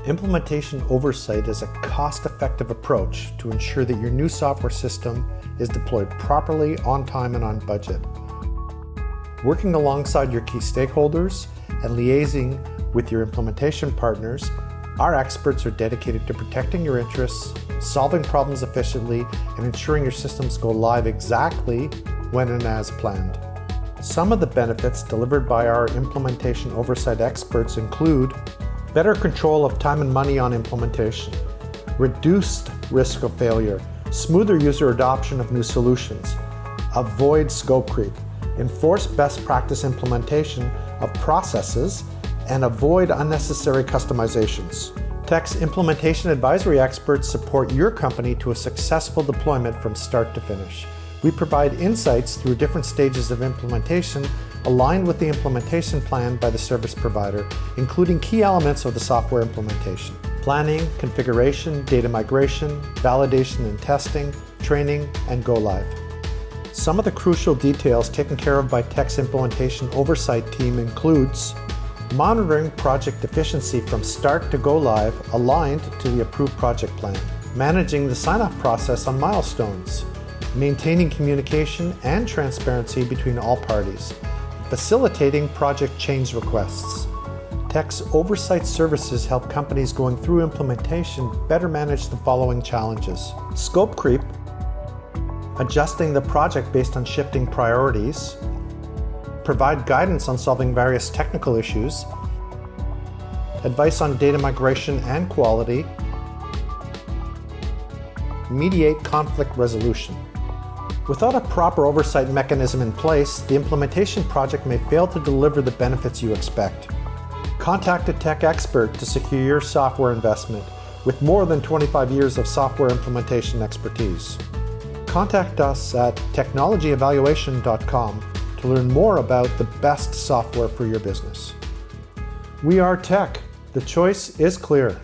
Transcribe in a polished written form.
Implementation oversight is a cost-effective approach to ensure that your new software system is deployed properly, on time, and on budget. Working alongside your key stakeholders and liaising with your implementation partners, our experts are dedicated to protecting your interests, solving problems efficiently, and ensuring your systems go live exactly when and as planned. Some of the benefits delivered by our implementation oversight experts include better control of time and money on implementation, reduced risk of failure, smoother user adoption of new solutions, avoid scope creep, enforce best practice implementation of processes, and avoid unnecessary customizations. TEC's implementation advisory experts support your company to a successful deployment from start to finish. We provide insights through different stages of implementation aligned with the implementation plan by the service provider, including key elements of the software implementation: planning, configuration, data migration, validation and testing, training, and go live. Some of the crucial details taken care of by TEC's implementation oversight team includes monitoring project efficiency from start to go live aligned to the approved project plan, managing the sign-off process on milestones, maintaining communication and transparency between all parties, facilitating project change requests. TEC's oversight services help companies going through implementation better manage the following challenges: scope creep, adjusting the project based on shifting priorities, provide guidance on solving various technical issues, advice on data migration and quality, mediate conflict resolution. Without a proper oversight mechanism in place, the implementation project may fail to deliver the benefits you expect. Contact a TEC expert to secure your software investment with more than 25 years of software implementation expertise. Contact us at technologyevaluation.com to learn more about the best software for your business. We are TEC. The choice is clear.